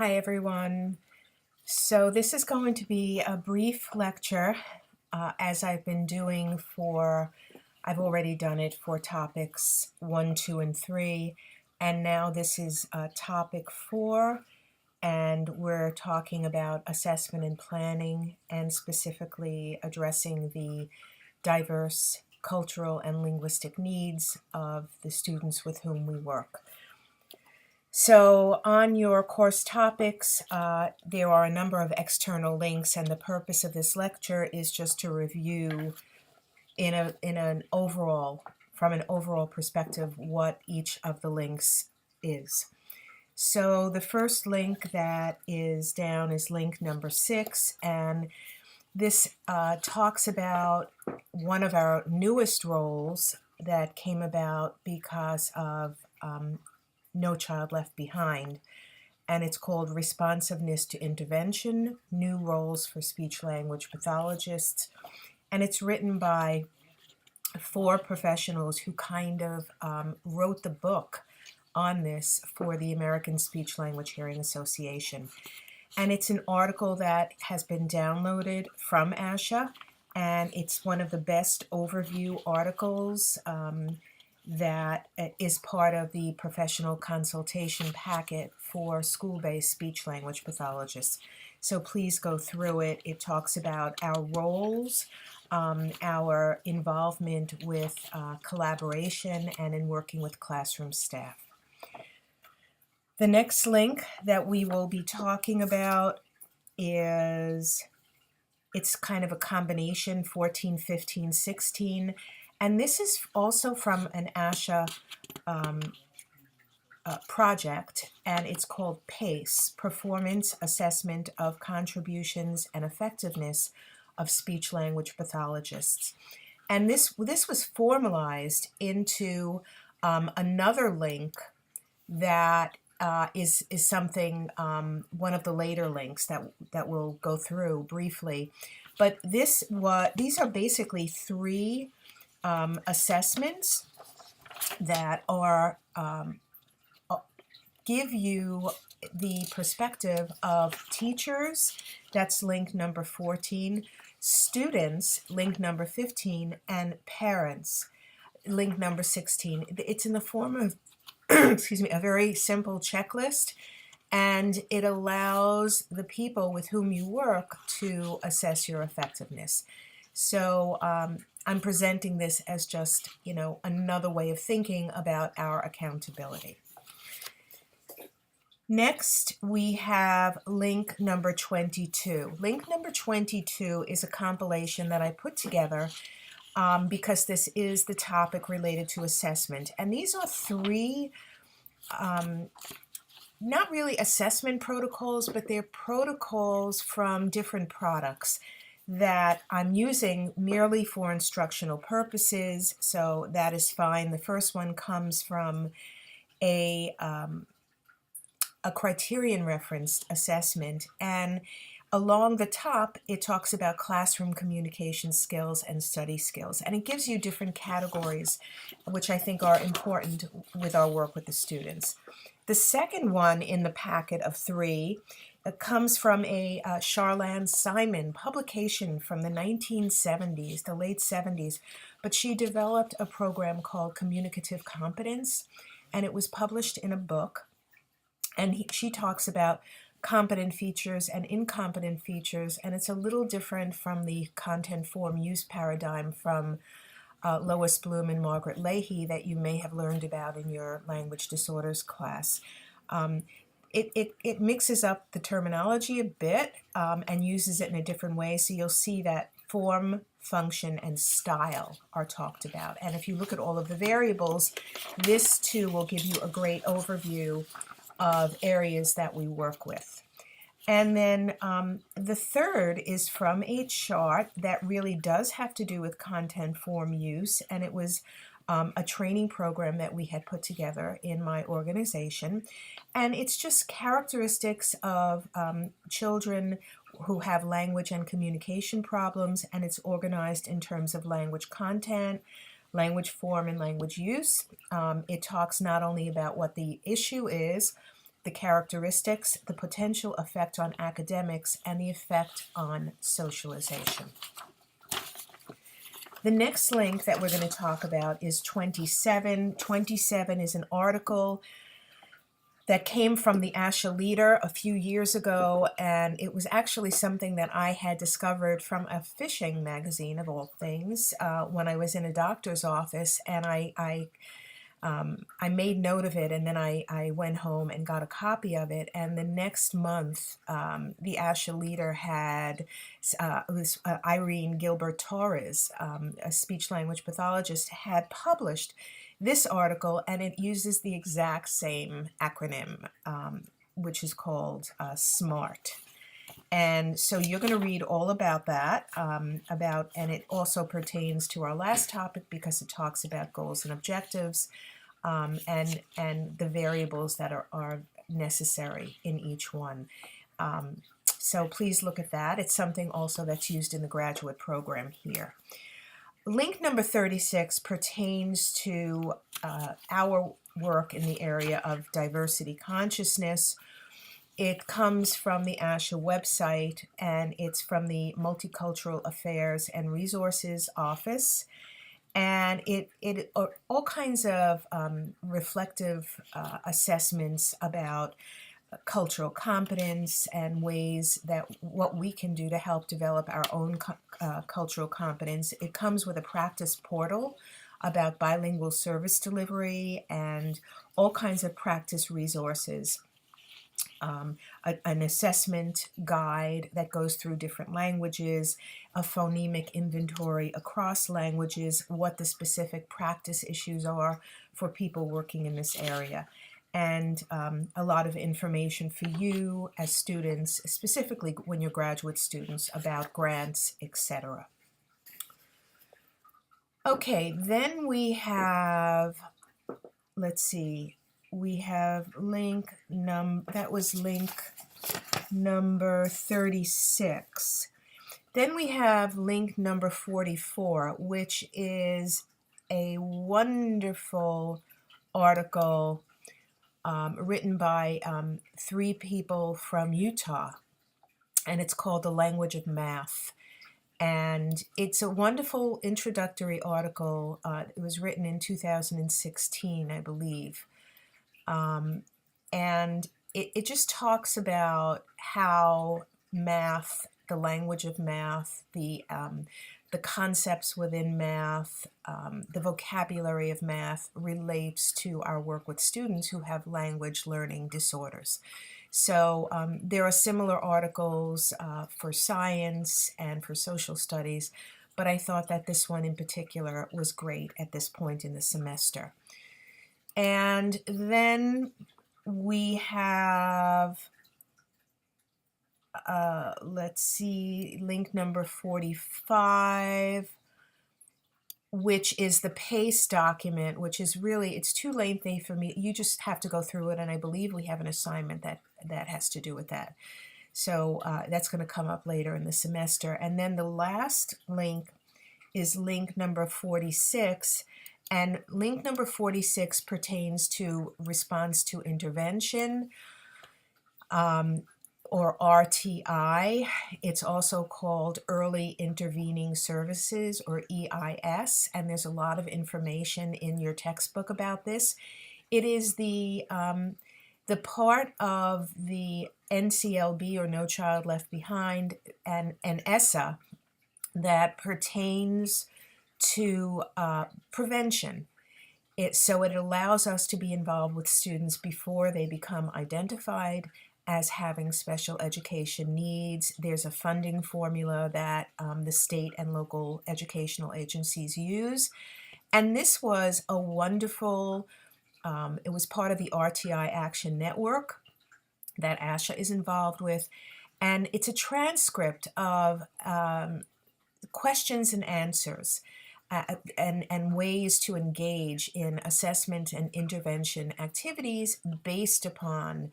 Hi everyone. So this is going to be a brief lecture as I've been doing I've already done it for topics 1, 2, and 3, and now this is topic 4, and we're talking about assessment and planning and specifically addressing the diverse cultural and linguistic needs of the students with whom we work. So on your course topics, there are a number of external links, and the purpose of this lecture is just to review from an overall perspective, what each of the links is. So the first link that is down is link number 6, and this talks about one of our newest roles that came about because of No Child Left Behind, and it's called Responsiveness to Intervention, New Roles for Speech-Language Pathologists, and it's written by 4 professionals who kind of wrote the book on this for the American Speech-Language Hearing Association. And it's an article that has been downloaded from ASHA, and it's one of the best overview articles that is part of the professional consultation packet for school-based speech-language pathologists. So please go through it. It talks about our roles, our involvement with collaboration, and in working with classroom staff. The next link that we will be talking about it's kind of a combination 14, 15, 16, and this is also from an ASHA project, and it's called PACE, Performance Assessment of Contributions and Effectiveness of Speech-Language Pathologists. And this was formalized into another link that is something, one of the later links that we'll go through briefly. But these are basically 3 assessments that are give you the perspective of teachers, that's link number 14, students, link number 15, and parents, link number 16. It's in the form of excuse me, a very simple checklist, and it allows the people with whom you work to assess your effectiveness. So I'm presenting this as just, another way of thinking about our accountability. Next, we have link number 22. Link number 22 is a compilation that I put together because this is the topic related to assessment. And these are 3, not really assessment protocols, but they're protocols from different products that I'm using merely for instructional purposes, so that is fine. The first one comes from a criterion referenced assessment, and along the top it talks about classroom communication skills and study skills, and it gives you different categories which I think are important with our work with the students. The second one in the packet of 3 comes from a Charlene Simon publication from the 1970s, the late 70s, but she developed a program called Communicative Competence, and it was published in a book. And she talks about competent features and incompetent features, and it's a little different from the content form use paradigm from Lois Bloom and Margaret Leahy that you may have learned about in your language disorders class. It mixes up the terminology a bit and uses it in a different way, so you'll see that form, function, and style are talked about. And if you look at all of the variables, this too will give you a great overview of areas that we work with. And then the third is from a chart that really does have to do with content form use, and it was a training program that we had put together in my organization. And it's just characteristics of children who have language and communication problems, and it's organized in terms of language content, language form, and language use. It talks not only about what the issue is, the characteristics, the potential effect on academics, and the effect on socialization. The next link that we're going to talk about is 27. 27 is an article that came from the ASHA Leader a few years ago, and it was actually something that I had discovered from a fishing magazine, of all things, when I was in a doctor's office, and I made note of it, and then I went home and got a copy of it. And the next month, the ASHA Leader had Irene Gilbert Torres, a speech language pathologist, had published this article, and it uses the exact same acronym, which is called SMART. And so you're going to read all about that, and it also pertains to our last topic because it talks about goals and objectives, and the variables that are necessary in each one. So please look at that. It's something also that's used in the graduate program here. Link number 36 pertains to our work in the area of diversity consciousness. It comes from the ASHA website, and it's from the Multicultural Affairs and Resources Office. And it all kinds of reflective assessments about cultural competence and ways that what we can do to help develop our own cultural competence. It comes with a practice portal about bilingual service delivery and all kinds of practice resources. An assessment guide that goes through different languages, a phonemic inventory across languages, what the specific practice issues are for people working in this area, and a lot of information for you as students, specifically when you're graduate students, about grants, etc. Okay, then we have, let's see, we have link number 36. Then we have link number 44, which is a wonderful article written by 3 people from Utah, and it's called The Language of Math. And it's a wonderful introductory article. It was written in 2016, I believe. And it just talks about how math, the language of math, the concepts within math, the vocabulary of math relates to our work with students who have language learning disorders. So there are similar articles for science and for social studies, but I thought that this one in particular was great at this point in the semester. And then we have, let's see, link number 45, which is the PACE document, which is really, it's too lengthy for me. You just have to go through it, and I believe we have an assignment that has to do with that. So that's going to come up later in the semester. And then the last link is link number 46, and link number 46 pertains to response to intervention, or RTI. It's also called Early Intervening Services, or EIS, and there's a lot of information in your textbook about this. It is the part of the NCLB, or No Child Left Behind, and ESSA that pertains to prevention. So it allows us to be involved with students before they become identified as having special education needs. There's a funding formula that the state and local educational agencies use. And this was a wonderful, it was part of the RTI Action Network that ASHA is involved with. And it's a transcript of questions and answers and ways to engage in assessment and intervention activities based upon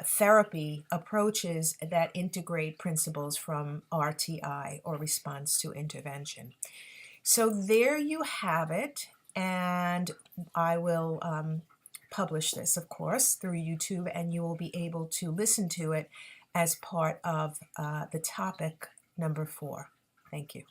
therapy approaches that integrate principles from RTI, or response to intervention. So there you have it, and I will publish this, of course, through YouTube, and you will be able to listen to it as part of the topic number 4. Thank you.